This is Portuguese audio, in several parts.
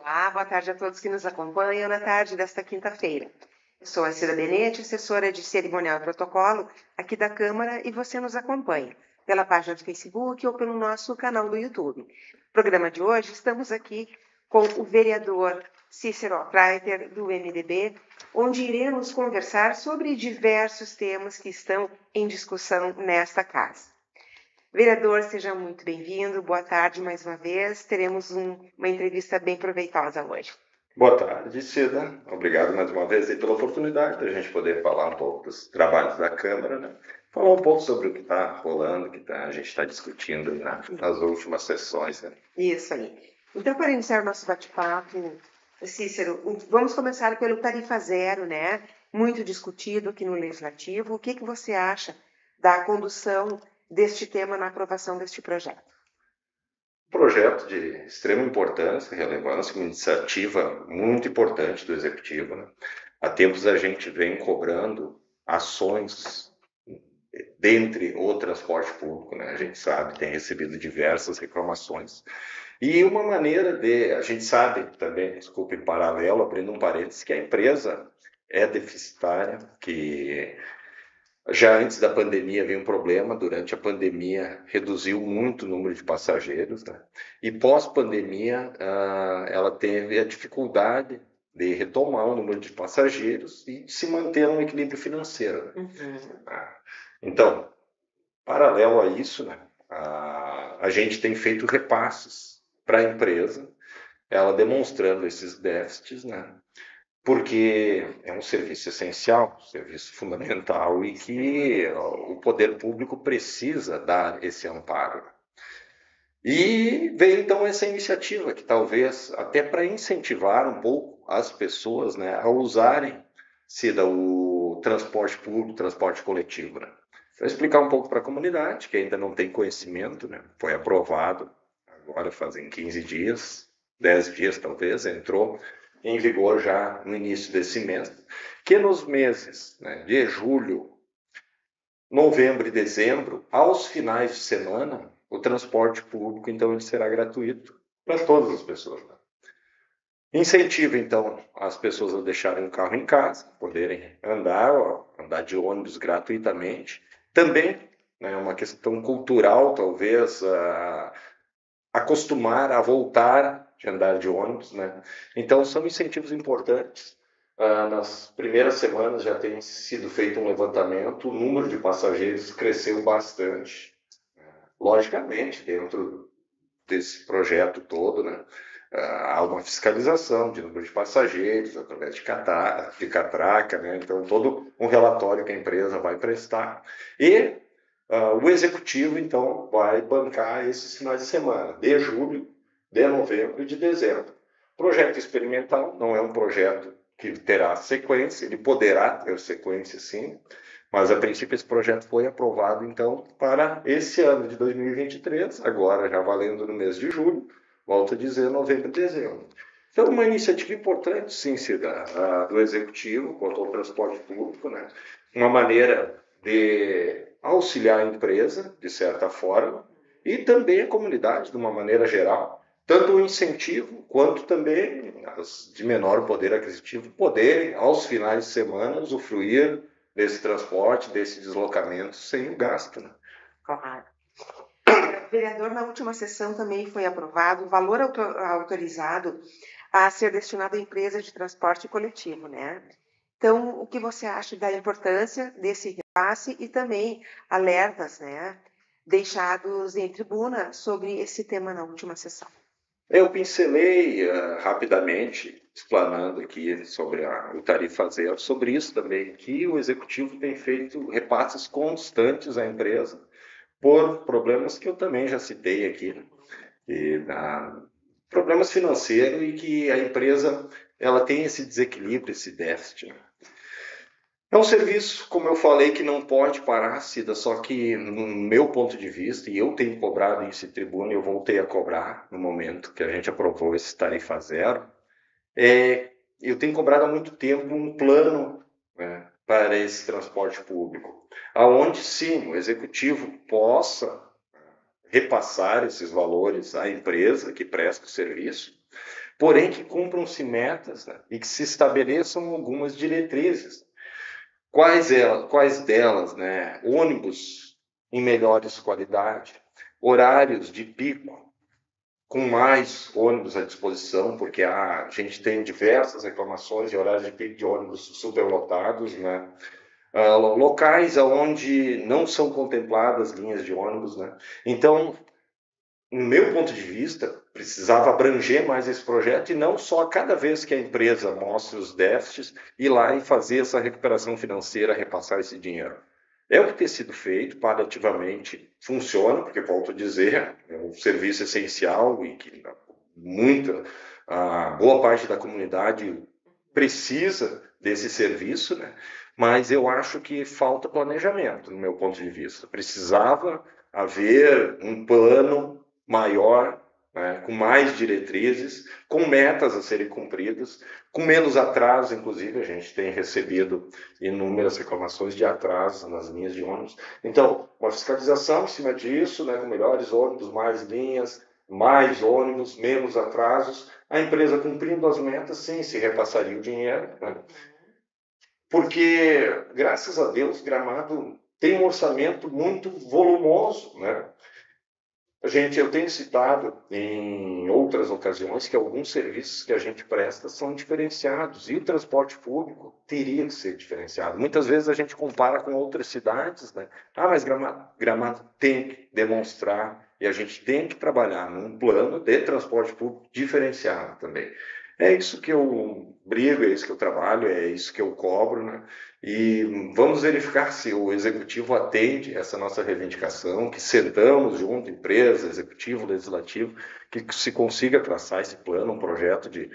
Olá, boa tarde a todos que nos acompanham na tarde desta quinta-feira. Eu sou a Cida Benete, assessora de cerimonial e protocolo aqui da Câmara, e você nos acompanha pela página do Facebook ou pelo nosso canal do YouTube. No programa de hoje, estamos aqui com o vereador Cícero Kreiter, do MDB, onde iremos conversar sobre diversos temas que estão em discussão nesta casa. Vereador, seja muito bem-vindo. Boa tarde mais uma vez. Teremos uma entrevista bem proveitosa hoje. Boa tarde, Cida. Obrigado mais uma vez pela oportunidade de a gente poder falar um pouco dos trabalhos da Câmara, né? Falar um pouco sobre o que está rolando, a gente está discutindo nas últimas sessões. Né? Isso aí. Então, para iniciar o nosso bate-papo, Cícero, vamos começar pelo Tarifa Zero, né? Muito discutido aqui no Legislativo. O que você acha da condução deste tema na aprovação deste projeto? Projeto de extrema importância e relevância, uma iniciativa muito importante do Executivo. Né? Há tempos a gente vem cobrando ações dentre o transporte público, né? A gente sabe, tem recebido diversas reclamações. E uma maneira a gente sabe também, desculpe, em paralelo, abrindo um parênteses, que a empresa é deficitária, que já antes da pandemia havia um problema, durante a pandemia reduziu muito o número de passageiros, né? E pós-pandemia ela teve a dificuldade de retomar o número de passageiros e de se manter um equilíbrio financeiro. Né? Então, paralelo a isso, né, a gente tem feito repasses para a empresa, ela demonstrando esses déficits, né? Porque é um serviço essencial, serviço fundamental e que o poder público precisa dar esse amparo. E veio então essa iniciativa que talvez até para incentivar um pouco as pessoas, né, a usarem o transporte público, transporte coletivo. Né? Vou explicar um pouco para a comunidade que ainda não tem conhecimento, né? Foi aprovado agora fazem 15 dias, 10 dias talvez, entrou em vigor já no início desse mês, que nos meses, né, de julho, novembro e dezembro, aos finais de semana, o transporte público, então, ele será gratuito para todas as pessoas. Né? Incentiva, então, as pessoas a deixarem o carro em casa, poderem andar de ônibus gratuitamente. Também, né, uma questão cultural, talvez, acostumar a voltar de andar de ônibus, né? Então, são incentivos importantes. Nas primeiras semanas já tem sido feito um levantamento, o número de passageiros cresceu bastante. Logicamente, dentro desse projeto todo, né, há uma fiscalização de número de passageiros, através de catraca, né? Então, todo um relatório que a empresa vai prestar. E o Executivo, então, vai bancar esses finais de semana, de julho, de novembro e de dezembro. Projeto experimental, não é um projeto que terá sequência, ele poderá ter sequência sim, mas a princípio esse projeto foi aprovado, então, para esse ano de 2023, agora já valendo no mês de julho, volto a dizer, novembro e dezembro. Então, uma iniciativa importante, sim, Cida, do Executivo quanto ao transporte público, né? Uma maneira de auxiliar a empresa, de certa forma, e também a comunidade, de uma maneira geral, tanto o incentivo, quanto também as de menor poder aquisitivo poderem, aos finais de semana, usufruir desse transporte, desse deslocamento, sem o gasto. Né? Claro. Vereador, na última sessão também foi aprovado o valor autorizado a ser destinado a empresas de transporte coletivo, né? Então, o que você acha da importância desse repasse e também alertas, né, deixados em tribuna sobre esse tema na última sessão? Eu pincelei rapidamente, explanando aqui sobre o Tarifa Zero, sobre isso também, que o Executivo tem feito repasses constantes à empresa por problemas que eu também já citei aqui, né? Problemas financeiros e que a empresa ela tem esse desequilíbrio, esse déficit. Né? É um serviço, como eu falei, que não pode parar, Cida, só que no meu ponto de vista, e eu tenho cobrado isso em tribuna, e eu voltei a cobrar no momento que a gente aprovou esse Tarifa Zero, eu tenho cobrado há muito tempo um plano, né, para esse transporte público, aonde sim, o executivo possa repassar esses valores à empresa que presta o serviço, porém que cumpram-se metas, né, e que se estabeleçam algumas diretrizes. Quais delas, né? Ônibus em melhores qualidade, horários de pico, com mais ônibus à disposição, porque a gente tem diversas reclamações de horários de pico de ônibus superlotados, né? Locais onde não são contempladas linhas de ônibus, né? Então, no meu ponto de vista, precisava abranger mais esse projeto e não só cada vez que a empresa mostra os déficits, ir lá e fazer essa recuperação financeira, repassar esse dinheiro. É o que tem sido feito, paliativamente funciona, porque, volto a dizer, é um serviço essencial e que boa parte da comunidade precisa desse serviço, né? Mas eu acho que falta planejamento, no meu ponto de vista. Precisava haver um plano maior, né, com mais diretrizes, com metas a serem cumpridas, com menos atraso, inclusive a gente tem recebido inúmeras reclamações de atraso nas linhas de ônibus. Então, uma fiscalização em cima disso, né, com melhores ônibus, mais linhas, mais ônibus, menos atrasos, a empresa cumprindo as metas, sim, se repassaria o dinheiro, né? Porque, graças a Deus, Gramado tem um orçamento muito volumoso, né? Eu tenho citado em outras ocasiões que alguns serviços que a gente presta são diferenciados e o transporte público teria que ser diferenciado. Muitas vezes a gente compara com outras cidades, né? Mas Gramado tem que demonstrar e a gente tem que trabalhar num plano de transporte público diferenciado também. É isso que eu brigo, é isso que eu trabalho, é isso que eu cobro, né? E vamos verificar se o executivo atende essa nossa reivindicação, que sentamos junto, empresa, executivo, legislativo, que se consiga traçar esse plano, um projeto de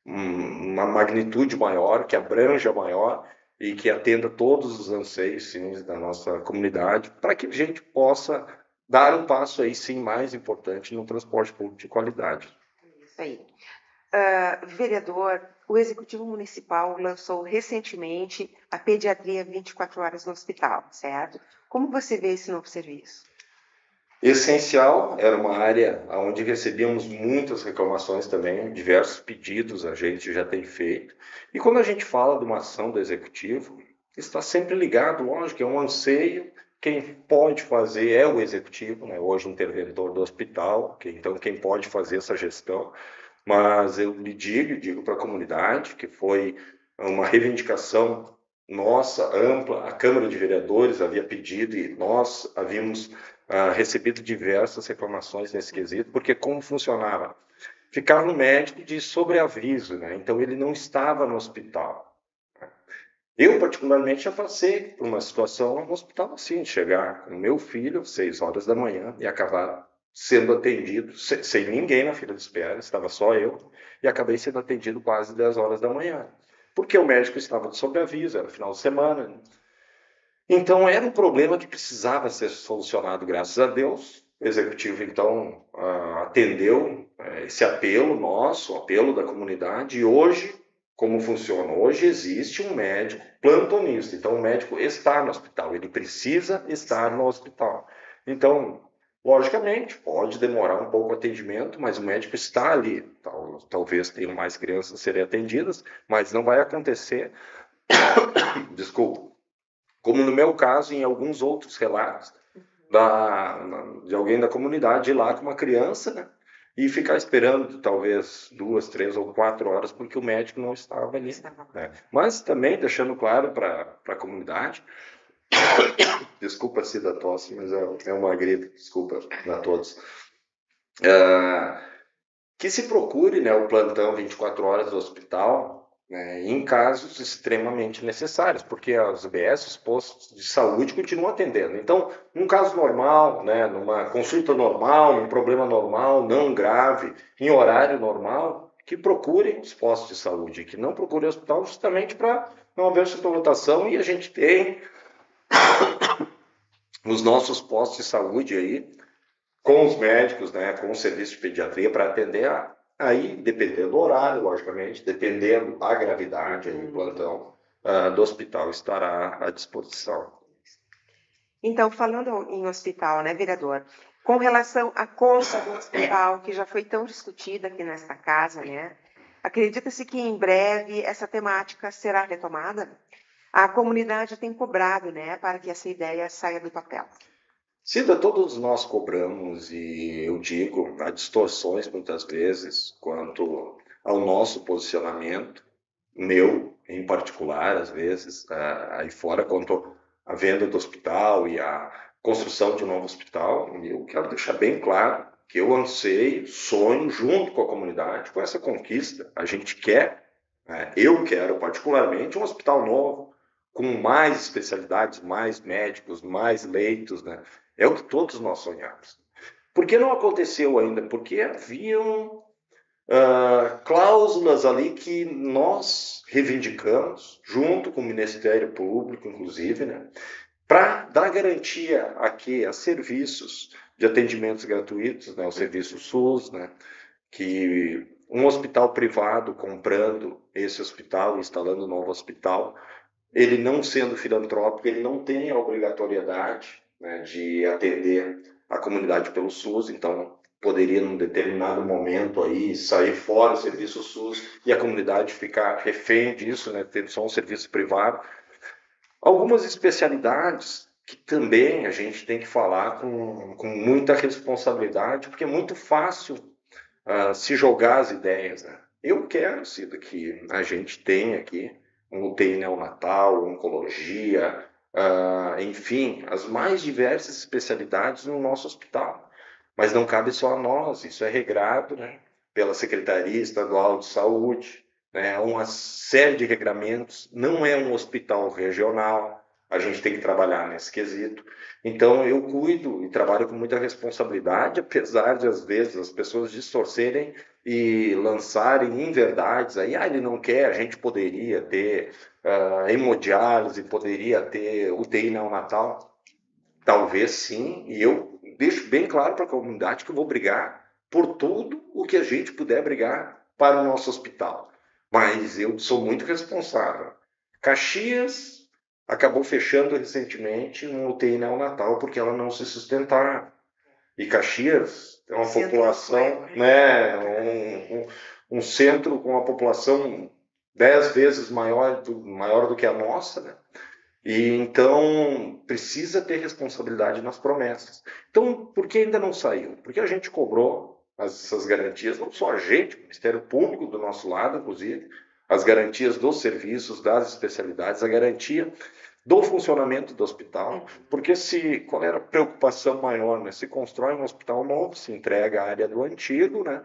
uma magnitude maior, que abranja maior e que atenda todos os anseios, sim, da nossa comunidade, para que a gente possa dar um passo aí, sim, mais importante no transporte público de qualidade. Isso aí. Vereador, o Executivo Municipal lançou recentemente a pediatria 24 horas no hospital, certo? Como você vê esse novo serviço? Essencial, era uma área onde recebíamos muitas reclamações também, diversos pedidos a gente já tem feito. E quando a gente fala de uma ação do Executivo, está sempre ligado, lógico, é um anseio. Quem pode fazer é o Executivo, né? Hoje interventor do hospital, então quem pode fazer essa gestão. Mas eu lhe digo para a comunidade que foi uma reivindicação nossa, ampla, a Câmara de Vereadores havia pedido e nós havíamos recebido diversas reclamações nesse quesito, porque como funcionava? Ficava um médico de sobreaviso, né? Então ele não estava no hospital. Eu, particularmente, já passei por uma situação no hospital assim, de chegar com o meu filho às 6 horas da manhã e acabar sendo atendido, sem ninguém na fila de espera, estava só eu, e acabei sendo atendido quase 10 horas da manhã, porque o médico estava de sobreaviso, era final de semana, né? Então, era um problema que precisava ser solucionado, graças a Deus. O executivo, então, atendeu esse apelo nosso, o apelo da comunidade, e hoje, como funciona? Hoje existe um médico plantonista, então o médico está no hospital, ele precisa estar no hospital. Então, logicamente, pode demorar um pouco o atendimento, mas o médico está ali. Talvez tenham mais crianças a serem atendidas, mas não vai acontecer, desculpa, como no meu caso, em alguns outros relatos, de alguém da comunidade ir lá com uma criança, né, e ficar esperando talvez 2, 3 ou 4 horas porque o médico não estava ali. Né? Mas também deixando claro para a comunidade, desculpa se da tosse, mas é uma gripe, desculpa a todos, que se procure, né, o plantão 24 horas do hospital, né, em casos extremamente necessários, porque as UBS, os postos de saúde, continuam atendendo. Então, num caso normal, né, numa consulta normal, num problema normal, não grave, em horário normal, que procurem os postos de saúde, que não procurem o hospital justamente para não haver superlotação, e a gente tem os nossos postos de saúde aí, com os médicos, né, com o serviço de pediatria para atender aí, dependendo do horário, logicamente, dependendo da gravidade do plantão, do hospital estará à disposição. Então, falando em hospital, né, vereador, com relação à conta do hospital, que já foi tão discutida aqui nesta casa, né, Acredita-se que em breve essa temática será retomada? A comunidade tem cobrado, né, para que essa ideia saia do papel. Cida, todos nós cobramos e eu digo, há distorções muitas vezes quanto ao nosso posicionamento, meu em particular, às vezes, aí fora, quanto à venda do hospital e à construção de um novo hospital. E eu quero deixar bem claro que eu anseio, sonho junto com a comunidade, com essa conquista. A gente quer, né, eu quero particularmente um hospital novo, com mais especialidades, mais médicos, mais leitos, né? É o que todos nós sonhamos. Por que não aconteceu ainda? Porque haviam cláusulas ali que nós reivindicamos, junto com o Ministério Público, inclusive, né, para dar garantia aqui a serviços de atendimentos gratuitos, né, o serviço SUS, né, que um hospital privado comprando esse hospital, instalando um novo hospital, ele não sendo filantrópico, ele não tem a obrigatoriedade, né, de atender a comunidade pelo SUS, então poderia, num determinado momento, aí, sair fora o serviço SUS e a comunidade ficar refém disso, né, tendo só um serviço privado. Algumas especialidades que também a gente tem que falar com muita responsabilidade, porque é muito fácil se jogar as ideias, né? Eu quero, Cida, que a gente tenha aqui um UTI neonatal, oncologia, enfim, as mais diversas especialidades no nosso hospital. Mas não cabe só a nós, isso é regrado, né, pela Secretaria Estadual de Saúde, né, uma série de regramentos, não é um hospital regional, a gente tem que trabalhar nesse quesito. Então, eu cuido e trabalho com muita responsabilidade, apesar de, às vezes, as pessoas distorcerem e lançarem inverdades. Aí, ele não quer, a gente poderia ter hemodiálise, poderia ter UTI neonatal. Talvez sim, e eu deixo bem claro para a comunidade que eu vou brigar por tudo o que a gente puder brigar para o nosso hospital. Mas eu sou muito responsável. Caxias acabou fechando recentemente um UTI neonatal porque ela não se sustentava. E Caxias tem uma população, né, um centro com uma população 10 vezes maior do que a nossa, né? E então precisa ter responsabilidade nas promessas. Então, por que ainda não saiu? Porque a gente cobrou essas garantias, não só a gente, o Ministério Público do nosso lado, inclusive, as garantias dos serviços, das especialidades, a garantia do funcionamento do hospital, porque qual era a preocupação maior, né? Se constrói um hospital novo, se entrega a área do antigo, né?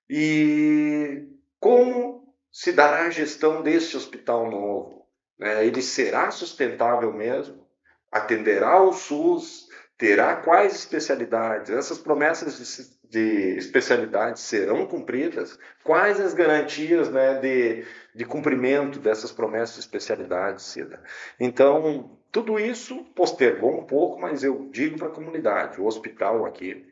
E como se dará a gestão desse hospital novo? Né? Ele será sustentável mesmo? Atenderá o SUS? Terá quais especialidades? Essas promessas de especialidades serão cumpridas? Quais as garantias, né, de cumprimento dessas promessas de especialidades, Cida? Então, tudo isso postergou um pouco, mas eu digo para a comunidade, o hospital aqui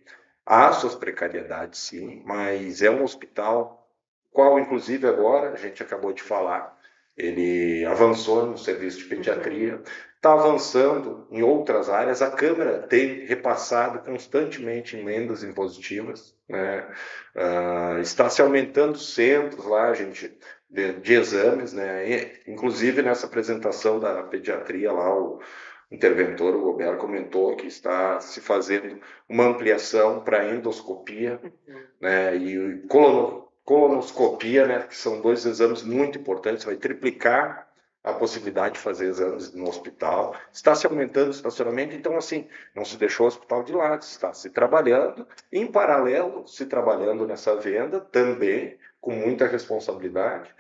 há suas precariedades, sim, mas é um hospital qual, inclusive, agora, a gente acabou de falar, ele avançou no serviço de pediatria, está avançando em outras áreas, a Câmara tem repassado constantemente emendas impositivas, né? Está se aumentando centros lá, gente, de exames, né? E, inclusive, nessa apresentação da pediatria lá, o interventor, o Roberto, comentou que está se fazendo uma ampliação para endoscopia, né, e colonoscopia, né, que são dois exames muito importantes, vai triplicar a possibilidade de fazer exames no hospital. Está se aumentando o estacionamento, então, assim, não se deixou o hospital de lado, está se trabalhando, em paralelo, se trabalhando nessa venda, também com muita responsabilidade,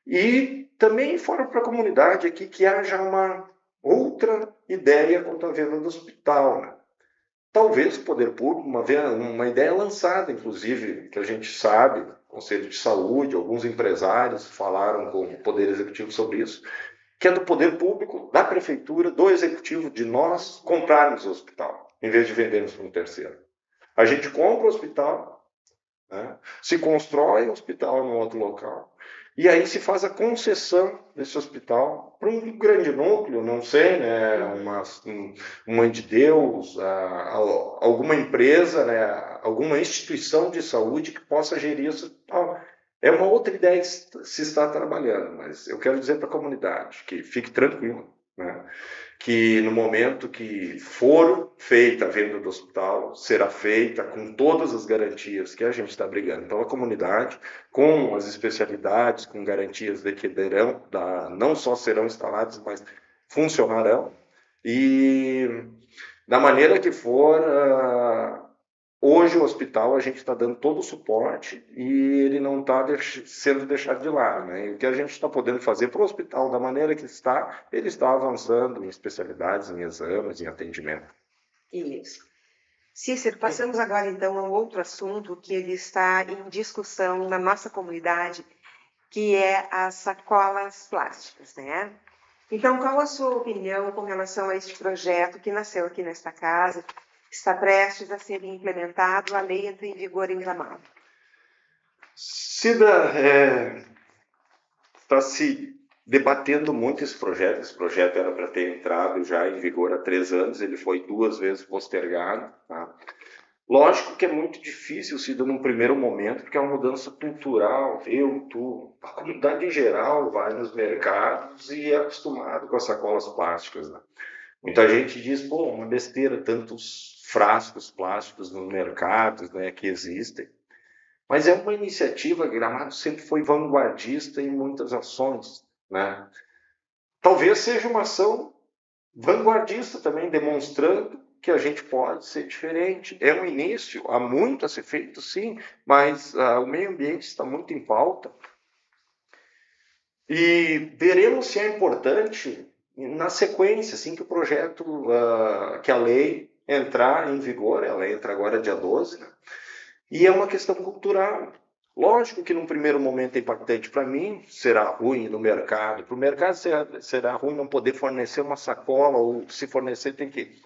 e também fora para a comunidade aqui que haja uma outra ideia quanto à venda do hospital, né? Talvez o poder público, uma ideia lançada, inclusive, que a gente sabe, Conselho de Saúde, alguns empresários falaram com o Poder Executivo sobre isso, que é do poder público, da prefeitura, do executivo, de nós comprarmos o hospital, em vez de vendermos para um terceiro. A gente compra o hospital, né, se constrói o hospital em outro local, e aí se faz a concessão desse hospital para um grande núcleo, não sei, né, uma mãe de Deus, alguma empresa, né, alguma instituição de saúde que possa gerir esse hospital. É uma outra ideia que se está trabalhando, mas eu quero dizer para a comunidade que fique tranquilo, né? Que no momento que for feita a venda do hospital, será feita com todas as garantias que a gente está brigando pela comunidade, com as especialidades, com garantias de que não só serão instaladas, mas funcionarão. E da maneira que for, hoje o hospital a gente está dando todo o suporte e ele não está sendo deixado de lado, né? E o que a gente está podendo fazer para o hospital, da maneira que está, ele está avançando em especialidades, em exames, em atendimento. Isso. Cícero, passamos agora então a um outro assunto que ele está em discussão na nossa comunidade, que é as sacolas plásticas, né? Então, qual a sua opinião com relação a este projeto que nasceu aqui nesta casa, está prestes a ser implementado, a lei entra em vigor em Gramado? Cida, está se debatendo muito esse projeto. Esse projeto era para ter entrado já em vigor há 3 anos, ele foi 2 vezes postergado. Tá? Lógico que é muito difícil, Cida, num primeiro momento, porque é uma mudança cultural. A comunidade em geral vai nos mercados e é acostumado com as sacolas plásticas. Né? Muita gente diz, pô, uma besteira, tantos frascos plásticos nos mercados, né, que existem. Mas é uma iniciativa, Gramado sempre foi vanguardista em muitas ações. Né? Talvez seja uma ação vanguardista também, demonstrando que a gente pode ser diferente. É um início, há muito a ser feito, sim, mas o meio ambiente está muito em pauta. E veremos se é importante na sequência, assim que o projeto, que a lei entrar em vigor, ela entra agora dia 12, né? E é uma questão cultural. Lógico que num primeiro momento é impactante para mim, será ruim no mercado. Para o mercado será ruim não poder fornecer uma sacola, ou se fornecer tem que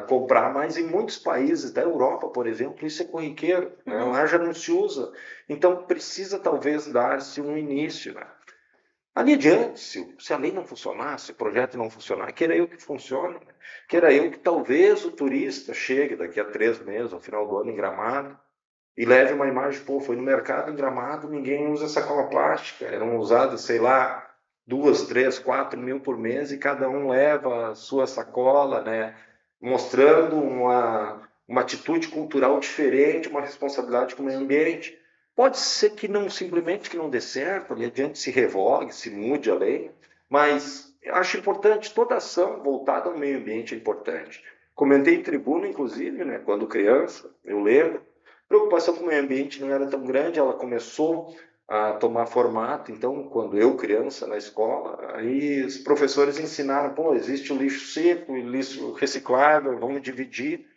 comprar. Mas em muitos países da Europa, por exemplo, isso é corriqueiro. Né? Lá já não se usa. Então precisa talvez dar-se um início. Né? Ali adiante, se a lei não funcionar, se o projeto não funcionar, queira eu que funcione. Né? Queira eu que talvez o turista chegue daqui a 3 meses, ao final do ano, em Gramado, e leve uma imagem, pô, foi no mercado em Gramado, ninguém usa sacola plástica, eram usadas, sei lá, 2, 3, 4 mil por mês e cada um leva a sua sacola, né? Mostrando uma atitude cultural diferente, uma responsabilidade com o meio ambiente. Pode ser que não, simplesmente que não dê certo, ali adiante se revogue, se mude a lei, mas eu acho importante, toda ação voltada ao meio ambiente é importante. Comentei em tribuna, inclusive, né, quando criança, eu lembro, a preocupação com o meio ambiente não era tão grande, ela começou a tomar formato, então, quando eu criança na escola, aí os professores ensinaram, pô, existe o lixo seco e lixo reciclável, vamos dividir.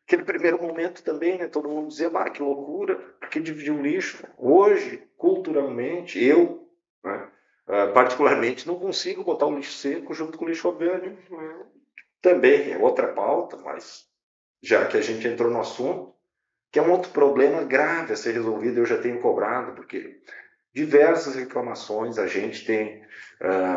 Aquele primeiro momento também, né, todo mundo dizia, que loucura, por que dividir o lixo? Hoje, culturalmente, eu, né, particularmente, não consigo botar o lixo seco junto com o lixo orgânico. Também é outra pauta, mas já que a gente entrou no assunto, que é um outro problema grave a ser resolvido, eu já tenho cobrado, porque diversas reclamações, a gente tem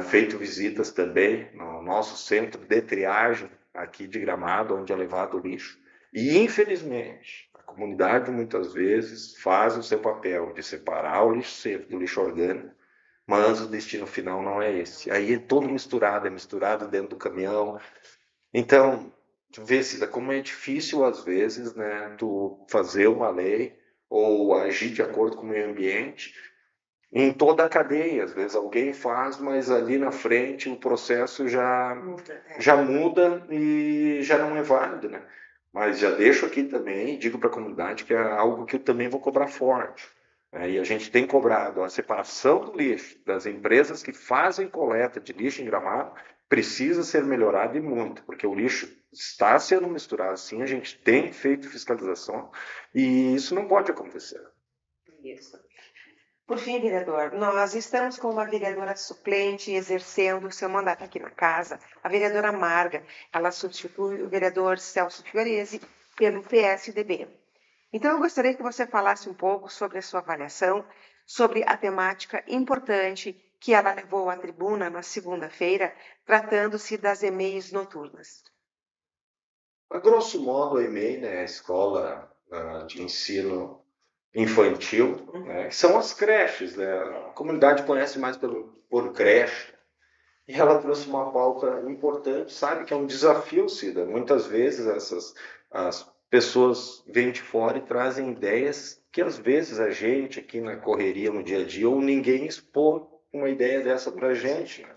feito visitas também no nosso centro de triagem aqui de Gramado, onde é levado o lixo, e infelizmente a comunidade muitas vezes faz o seu papel de separar o lixo seco do lixo orgânico, mas o destino final não é esse. Aí é todo misturado, é misturado dentro do caminhão. Então, tu vê, Cida, como é difícil às vezes, né, tu fazer uma lei ou agir de acordo com o meio ambiente em toda a cadeia. Às vezes alguém faz, mas ali na frente o processo já muda e já não é válido, né? Mas já deixo aqui também, digo para a comunidade que é algo que eu também vou cobrar forte. Né? E a gente tem cobrado a separação do lixo das empresas que fazem coleta de lixo em Gramado, precisa ser melhorado e muito, porque o lixo está sendo misturado, sim, a gente tem feito fiscalização e isso não pode acontecer. Isso. Por fim, vereador, nós estamos com uma vereadora suplente exercendo o seu mandato aqui na casa, a vereadora Marga. Ela substitui o vereador Celso Fiorese pelo PSDB. Então, eu gostaria que você falasse um pouco sobre a sua avaliação, sobre a temática importante que ela levou à tribuna na segunda-feira, tratando-se das EMEIs noturnas. A grosso modo, a EMEI, né, a Escola de Ensino infantil, né, que são as creches, né? A comunidade conhece mais por creche. E ela trouxe uma pauta importante, sabe, que é um desafio, Cida. Muitas vezes as pessoas vêm de fora e trazem ideias que às vezes a gente aqui na correria, no dia a dia, ou ninguém expõe uma ideia dessa para a gente, né?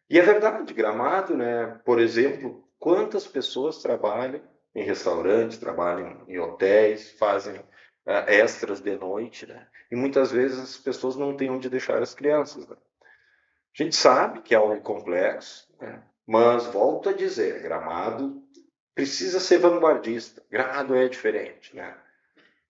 E é verdade, Gramado, né? Por exemplo, quantas pessoas trabalham em restaurantes, trabalham em hotéis, fazem extras de noite, né? E muitas vezes as pessoas não têm onde deixar as crianças, né? A gente sabe que é algo complexo, né? Mas volto a dizer, Gramado precisa ser vanguardista. Gramado é diferente, né?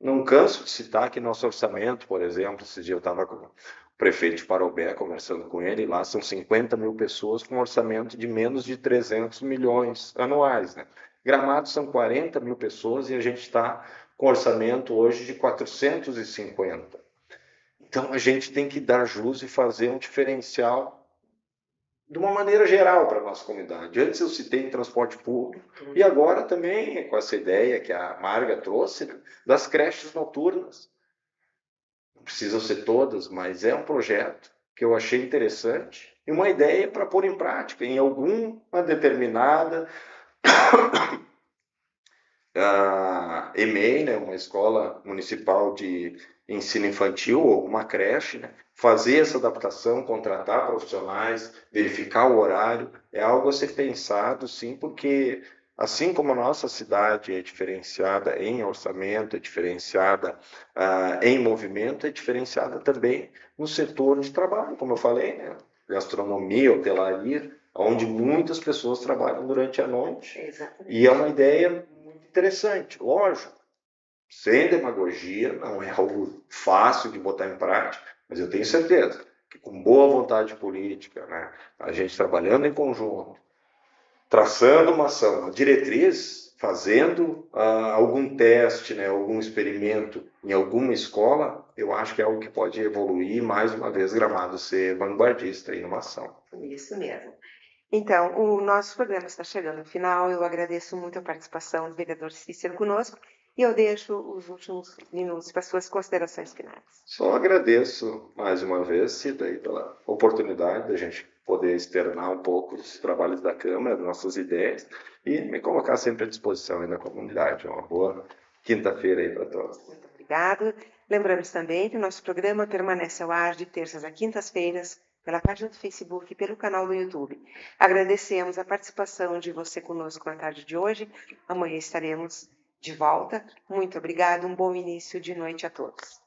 Não canso de citar que nosso orçamento, por exemplo, esse dia eu estava com o prefeito de Parobé conversando com ele, lá são 50 mil pessoas com um orçamento de menos de 300 milhões anuais, né? Gramado são 40 mil pessoas e a gente está com orçamento hoje de 450. Então a gente tem que dar jus e fazer um diferencial de uma maneira geral para a nossa comunidade. Antes eu citei transporte público e agora também com essa ideia que a Marga trouxe, né, das creches noturnas. Não precisam ser todas, mas é um projeto que eu achei interessante e uma ideia para pôr em prática em alguma determinada EMEI, né, uma escola municipal de ensino infantil ou uma creche, né, fazer essa adaptação, contratar profissionais, verificar o horário, é algo a ser pensado, sim, porque assim como a nossa cidade é diferenciada em orçamento, é diferenciada em movimento, é diferenciada também no setor de trabalho, como eu falei, né, gastronomia, hotelaria, onde muitas pessoas trabalham durante a noite. Exatamente. E é uma ideia interessante, lógico, sem demagogia, não é algo fácil de botar em prática, mas eu tenho certeza que com boa vontade política, né, a gente trabalhando em conjunto, traçando uma ação, uma diretriz, fazendo algum teste, né, algum experimento em alguma escola, eu acho que é algo que pode evoluir, mais uma vez, Gramado ser vanguardista em uma ação. Isso mesmo. Então, o nosso programa está chegando ao final. Eu agradeço muito a participação do vereador Cícero conosco e eu deixo os últimos minutos para suas considerações finais. Só agradeço mais uma vez, Cida, aí, pela oportunidade da gente poder externar um pouco os trabalhos da Câmara, das nossas ideias e me colocar sempre à disposição aí da comunidade. Uma boa quinta-feira aí para todos. Muito obrigado. Lembramos também que o nosso programa permanece ao ar de terças a quintas-feiras pela página do Facebook e pelo canal do YouTube. Agradecemos a participação de você conosco na tarde de hoje. Amanhã estaremos de volta. Muito obrigado. Um bom início de noite a todos.